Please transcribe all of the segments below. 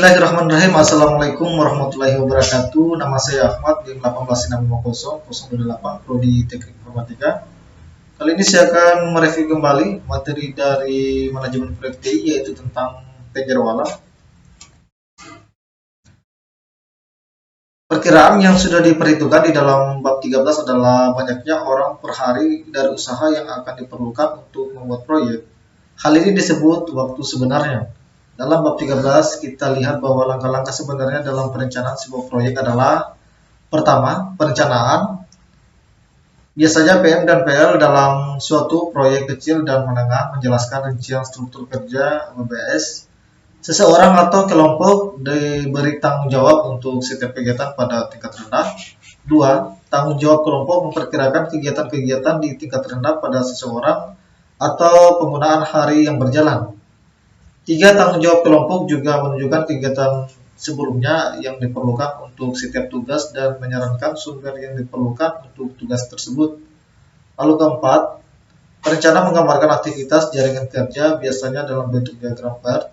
Bismillahirrahmanirrahim. Assalamualaikum warahmatullahi wabarakatuh. Nama saya Ahmad, BIM 18650 Prodi Teknik Informatika. Kali ini saya akan mereview kembali materi dari manajemen proyek TI, yaitu tentang penjadwalan. Perkiraan yang sudah diperhitungkan di dalam bab 13 adalah banyaknya orang per hari dari usaha yang akan diperlukan untuk membuat proyek. Hal ini disebut waktu sebenarnya. Dalam bab 13 kita lihat bahwa langkah-langkah sebenarnya dalam perencanaan sebuah proyek adalah: pertama, perencanaan. Biasanya PM dan PL dalam suatu proyek kecil dan menengah menjelaskan rincian struktur kerja (WBS). Seseorang atau kelompok diberi tanggung jawab untuk setiap kegiatan pada tingkat rendah. 2. Tanggung jawab kelompok memperkirakan kegiatan-kegiatan di tingkat rendah pada seseorang atau penggunaan hari yang berjalan. 3. Tanggung jawab kelompok juga menunjukkan kegiatan sebelumnya yang diperlukan untuk setiap tugas dan menyarankan sumber yang diperlukan untuk tugas tersebut. Lalu keempat, perencana menggambarkan aktivitas jaringan kerja biasanya dalam bentuk diagram PERT.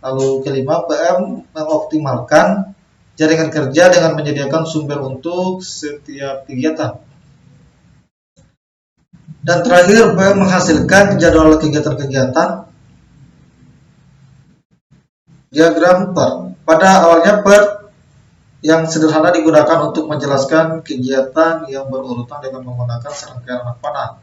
Lalu kelima, PM mengoptimalkan jaringan kerja dengan menyediakan sumber untuk setiap kegiatan. Dan terakhir, PM menghasilkan jadwal kegiatan-kegiatan. Diagram PERT. Pada awalnya PERT yang sederhana digunakan untuk menjelaskan kegiatan yang berurutan dengan menggunakan serangkaian anak panah,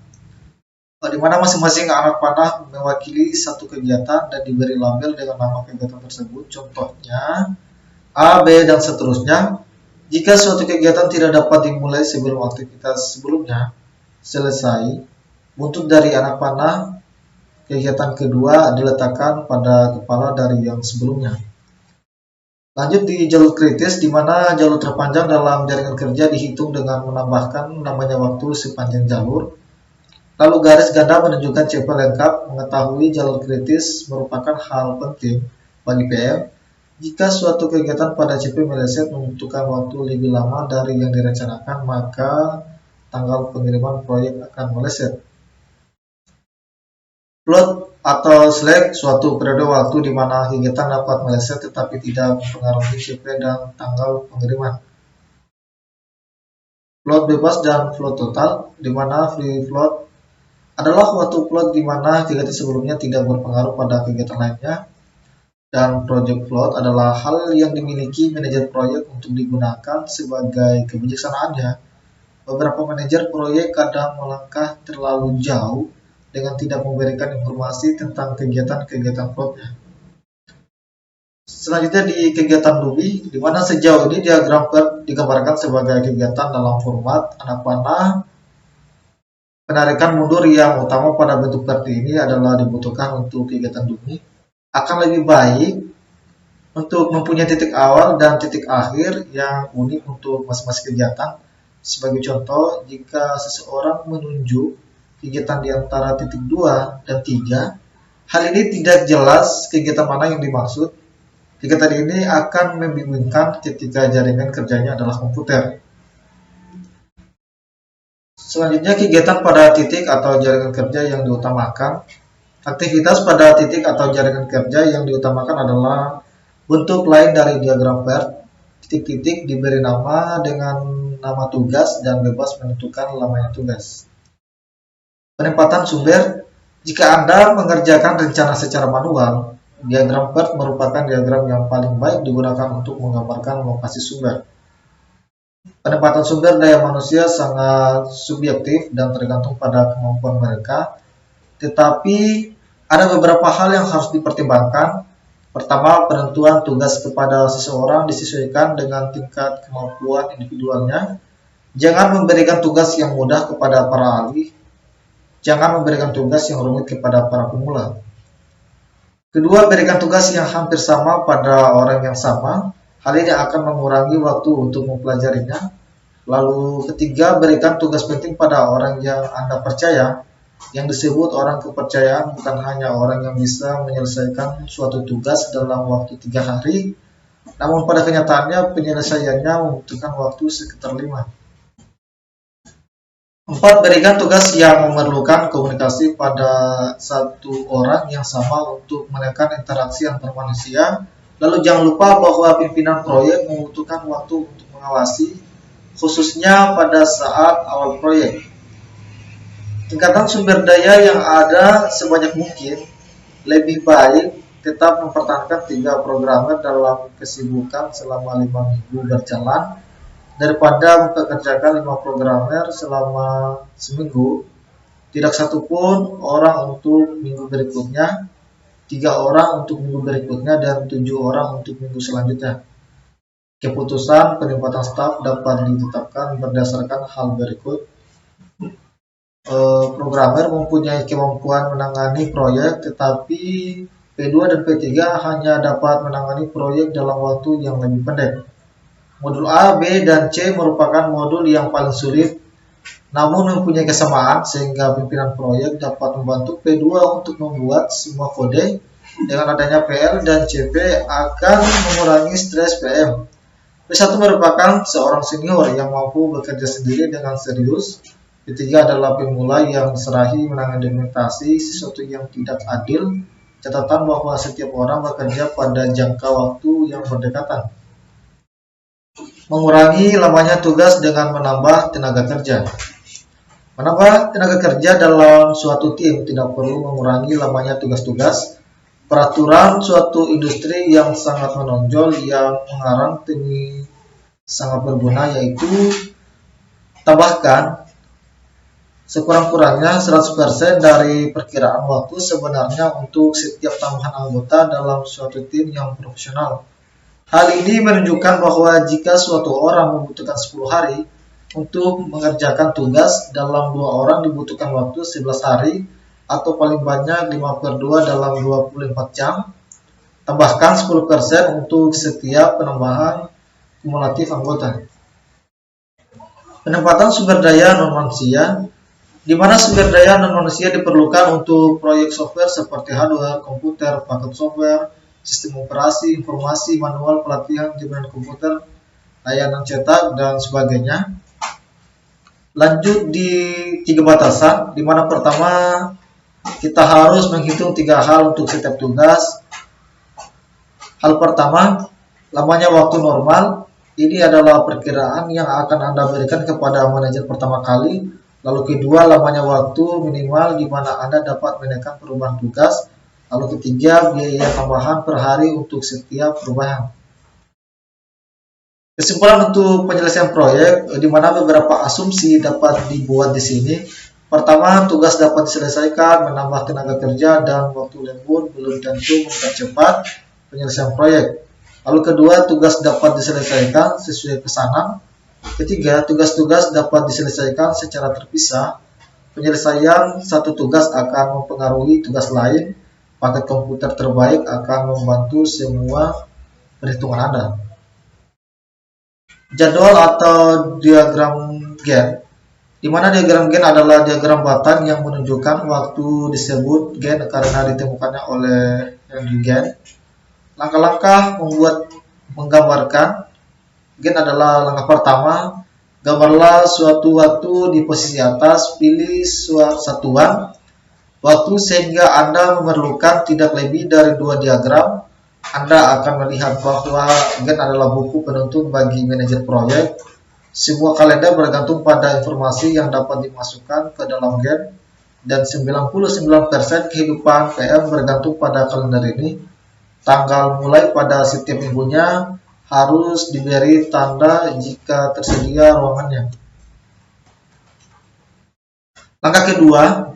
di mana masing-masing anak panah mewakili satu kegiatan dan diberi label dengan nama kegiatan tersebut. Contohnya A, B, dan seterusnya. Jika suatu kegiatan tidak dapat dimulai sebelum aktivitas sebelumnya selesai, buntut dari anak panah kegiatan kedua diletakkan pada kepala dari yang sebelumnya. Lanjut di jalur kritis, di mana jalur terpanjang dalam jaringan kerja dihitung dengan menambahkan namanya waktu sepanjang jalur. Lalu garis ganda menunjukkan CP lengkap. Mengetahui jalur kritis merupakan hal penting bagi PM. Jika suatu kegiatan pada CP meleset membutuhkan waktu lebih lama dari yang direncanakan, maka tanggal pengiriman proyek akan meleset. Float atau slack, suatu periode waktu di mana kegiatan dapat meleset tetapi tidak mempengaruhi CP dan tanggal pengiriman. Float bebas dan float total, di mana free float adalah waktu float di mana kegiatan sebelumnya tidak berpengaruh pada kegiatan lainnya. Dan project float adalah hal yang dimiliki manajer proyek untuk digunakan sebagai kebijaksanaannya. Beberapa manajer proyek kadang melangkah terlalu jauh dengan tidak memberikan informasi tentang kegiatan-kegiatan floatnya. Selanjutnya di kegiatan Ruby, di mana sejauh ini diagram PERT digambarkan sebagai kegiatan dalam format anak panah. Penarikan mundur yang utama pada bentuk PERT ini adalah dibutuhkan untuk kegiatan Ruby. Akan lebih baik untuk mempunyai titik awal dan titik akhir yang unik untuk masing-masing kegiatan. Sebagai contoh, jika seseorang menunjuk kegiatan di antara titik 2 dan 3, hal ini tidak jelas kegiatan mana yang dimaksud. Kegiatan ini akan membingungkan ketika jaringan kerjanya adalah komputer. Selanjutnya, kegiatan pada titik atau jaringan kerja yang diutamakan. Aktivitas pada titik atau jaringan kerja yang diutamakan adalah bentuk lain dari diagram PERT. Titik-titik diberi nama dengan nama tugas dan bebas menentukan lamanya tugas. Penempatan sumber. Jika Anda mengerjakan rencana secara manual, diagram PERT merupakan diagram yang paling baik digunakan untuk menggambarkan lokasi sumber. Penempatan sumber daya manusia sangat subjektif dan tergantung pada kemampuan mereka, tetapi ada beberapa hal yang harus dipertimbangkan. Pertama, penentuan tugas kepada seseorang disesuaikan dengan tingkat kemampuan individualnya. Jangan memberikan tugas yang mudah kepada para ahli. Jangan memberikan tugas yang rumit kepada para pemula. Kedua, berikan tugas yang hampir sama pada orang yang sama. Hal ini akan mengurangi waktu untuk mempelajarinya. Lalu ketiga, berikan tugas penting pada orang yang Anda percaya. Yang disebut orang kepercayaan bukan hanya orang yang bisa menyelesaikan suatu tugas dalam waktu 3 hari, namun pada kenyataannya penyelesaiannya membutuhkan waktu sekitar 5. 4. Berikan tugas yang memerlukan komunikasi pada satu orang yang sama untuk menekan interaksi antar manusia. Lalu jangan lupa bahwa pimpinan proyek membutuhkan waktu untuk mengawasi, khususnya pada saat awal proyek. Tingkatkan sumber daya yang ada sebanyak mungkin. Lebih baik tetap mempertahankan 3 programmer dalam kesibukan selama 5 minggu berjalan daripada mempekerjakan 5 programmer selama seminggu. Tidak satupun orang untuk minggu berikutnya, 3 orang untuk minggu berikutnya, dan 7 orang untuk minggu selanjutnya. Keputusan penempatan staf dapat ditetapkan berdasarkan hal berikut. Programmer mempunyai kemampuan menangani proyek, tetapi P2 dan P3 hanya dapat menangani proyek dalam waktu yang lebih pendek. Modul A, B, dan C merupakan modul yang paling sulit, namun mempunyai kesamaan sehingga pimpinan proyek dapat membantu P2 untuk membuat semua kode. Dengan adanya PL dan CP akan mengurangi stres PM. P1 merupakan seorang senior yang mampu bekerja sendiri dengan serius. Ketiga adalah pemula yang serahi menangani dokumentasi, sesuatu yang tidak adil. Catatan bahwa setiap orang bekerja pada jangka waktu yang berdekatan. Mengurangi lamanya tugas dengan menambah tenaga kerja. Menambah tenaga kerja dalam suatu tim tidak perlu mengurangi lamanya tugas-tugas. Peraturan suatu industri yang sangat menonjol yang mengarang ini sangat berguna, yaitu tambahkan sekurang-kurangnya 100% dari perkiraan waktu sebenarnya untuk setiap tambahan anggota dalam suatu tim yang profesional. Hal ini menunjukkan bahwa jika suatu orang membutuhkan 10 hari untuk mengerjakan tugas, dalam 2 orang dibutuhkan waktu 11 hari atau paling banyak 5/2 dalam 24 jam. Tambahkan 10% untuk setiap penambahan kumulatif anggota. Penempatan sumber daya non-manusia, di mana sumber daya non-manusia diperlukan untuk proyek software seperti hardware, komputer, paket software, sistem operasi, informasi, manual, pelatihan, jaminan komputer, layanan cetak, dan sebagainya. Lanjut di 3 batasan, di mana pertama kita harus menghitung 3 hal untuk setiap tugas. Hal pertama, lamanya waktu normal. Ini adalah perkiraan yang akan Anda berikan kepada manajer pertama kali. Lalu kedua, lamanya waktu minimal di mana Anda dapat menekan perubahan tugas. Lalu ketiga, biaya tambahan per hari untuk setiap perubahan. Kesimpulan untuk penyelesaian proyek, di mana beberapa asumsi dapat dibuat di sini. Pertama, tugas dapat diselesaikan, menambah tenaga kerja, dan waktu lembur belum tentu mempercepat penyelesaian proyek. Lalu kedua, tugas dapat diselesaikan sesuai pesanan. Ketiga, tugas-tugas dapat diselesaikan secara terpisah. Penyelesaian satu tugas akan mempengaruhi tugas lain. Paket komputer terbaik akan membantu semua perhitungan Anda. Jadwal atau diagram Gantt, di mana diagram Gantt adalah diagram batang yang menunjukkan waktu disebut Gantt karena ditemukannya oleh Henry Gantt. Langkah-langkah menggambarkan Gantt adalah langkah pertama, gambarlah suatu waktu di posisi atas, pilih satuan waktu sehingga Anda memerlukan tidak lebih dari 2 diagram. Anda akan melihat bahwa Gantt adalah buku penuntun bagi manajer proyek. Semua kalender bergantung pada informasi yang dapat dimasukkan ke dalam Gantt, dan 99% kehidupan PM bergantung pada kalender ini. Tanggal mulai pada setiap minggunya harus diberi tanda jika tersedia ruangannya. Langkah kedua,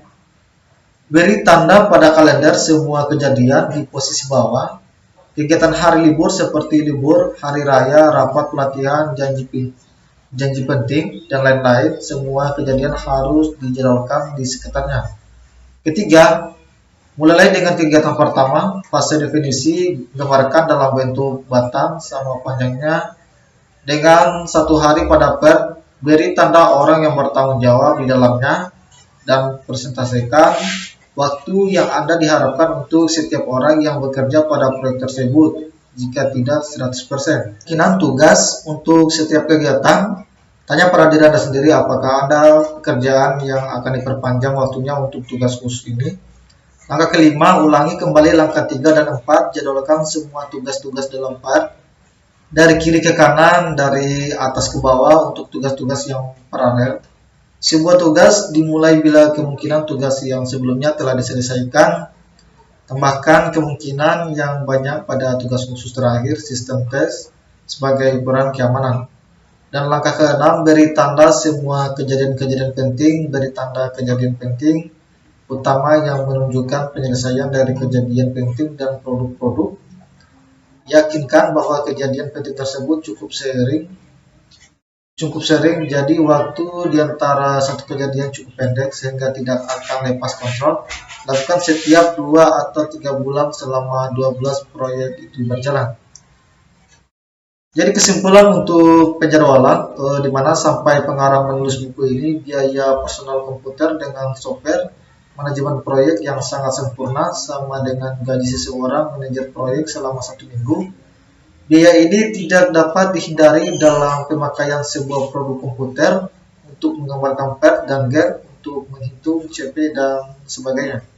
beri tanda pada kalender semua kejadian di posisi bawah. Kegiatan hari libur seperti libur, hari raya, rapat pelatihan, janji penting, dan lain-lain, semua kejadian harus dijadwalkan di sekitarnya. Ketiga, mulailah dengan kegiatan pertama, fase definisi, gambarkan dalam bentuk batang sama panjangnya. Dengan 1 hari pada PER, beri tanda orang yang bertanggung jawab di dalamnya, dan presentasikan waktu yang Anda diharapkan untuk setiap orang yang bekerja pada proyek tersebut, jika tidak 100%. Kemungkinan tugas untuk setiap kegiatan, tanya pada diri Anda sendiri apakah ada pekerjaan yang akan diperpanjang waktunya untuk tugas khusus ini. Langkah kelima, ulangi kembali langkah 3 dan 4, jadwalkan semua tugas-tugas dalam part dari kiri ke kanan, dari atas ke bawah untuk tugas-tugas yang paralel. Sebuah tugas dimulai bila kemungkinan tugas yang sebelumnya telah diselesaikan. Tambahkan kemungkinan yang banyak pada tugas khusus terakhir, sistem tes, sebagai ukuran keamanan. Dan langkah ke-6, beri tanda semua kejadian-kejadian penting, beri tanda kejadian penting utama yang menunjukkan penyelesaian dari kejadian penting dan produk-produk. Yakinkan bahwa kejadian penting tersebut cukup sering, jadi waktu di antara satu kejadian cukup pendek sehingga tidak akan lepas kontrol. Lakukan setiap 2 atau 3 bulan selama 12 proyek itu berjalan. Jadi kesimpulan untuk penjadwalan, di mana sampai pengarang menulis buku ini, biaya personal komputer dengan software manajemen proyek yang sangat sempurna sama dengan gaji seseorang manajer proyek selama 1 minggu. Biaya ini tidak dapat dihindari dalam pemakaian sebuah produk komputer untuk menggambarkan PET dan GET, untuk menghitung CP dan sebagainya.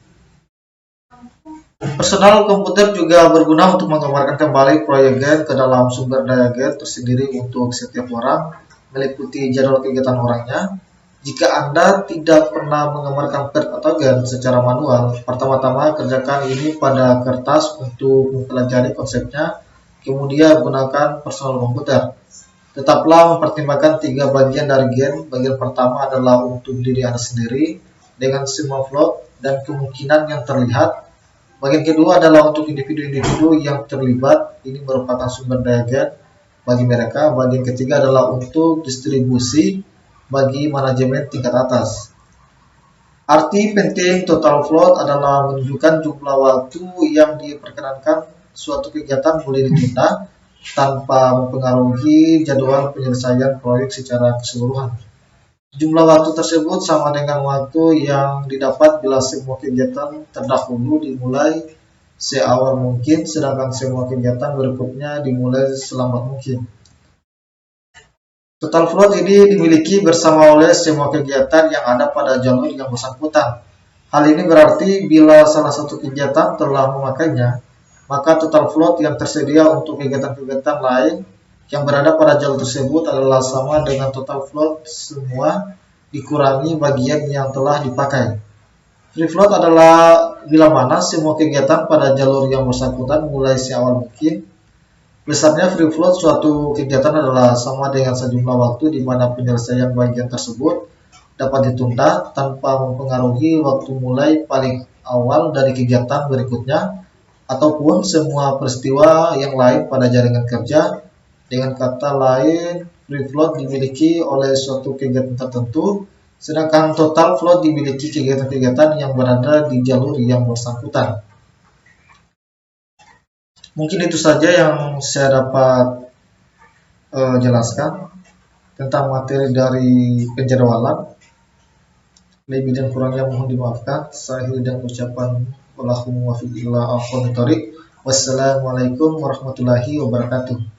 Personal komputer juga berguna untuk menggambarkan kembali proyek GET ke dalam sumber daya GET tersendiri untuk setiap orang, meliputi jadwal kegiatan orangnya. Jika Anda tidak pernah menggambarkan PET atau GET secara manual, pertama-tama kerjakan ini pada kertas untuk mempelajari konsepnya, kemudian gunakan personal komputer. Tetaplah mempertimbangkan 3 bagian dari GET. Bagian pertama adalah untuk diri Anda sendiri dengan semua float dan kemungkinan yang terlihat. Bagian kedua adalah untuk individu-individu yang terlibat, ini merupakan sumber daya GET bagi mereka. Bagian ketiga adalah untuk distribusi bagi manajemen tingkat atas. Arti penting total float adalah menunjukkan jumlah waktu yang diperkenankan suatu kegiatan boleh ditunda tanpa mempengaruhi jadwal penyelesaian proyek secara keseluruhan. Jumlah waktu tersebut sama dengan waktu yang didapat bila semua kegiatan terdahulu dimulai seawal mungkin, sedangkan semua kegiatan berikutnya dimulai selambat mungkin. Total float ini dimiliki bersama oleh semua kegiatan yang ada pada jalur yang bersangkutan. Hal ini berarti bila salah satu kegiatan telah memakainya, maka total float yang tersedia untuk kegiatan-kegiatan lain yang berada pada jalur tersebut adalah sama dengan total float semua dikurangi bagian yang telah dipakai. Free float adalah bila mana semua kegiatan pada jalur yang bersangkutan mulai seawal mungkin. Besarnya free float suatu kegiatan adalah sama dengan sejumlah waktu di mana penyelesaian bagian tersebut dapat ditunda tanpa mempengaruhi waktu mulai paling awal dari kegiatan berikutnya ataupun semua peristiwa yang lain pada jaringan kerja. Dengan kata lain, free float dimiliki oleh suatu kegiatan tertentu, sedangkan total float dimiliki kegiatan-kegiatan yang berada di jalur yang bersangkutan. Mungkin itu saja yang saya dapat jelaskan tentang materi dari penjadwalan. Lebih dan kurangnya mohon dimaafkan. Saya akhiri dengan ucapan wallahumma wafiqillah. Wassalamualaikum warahmatullahi wabarakatuh.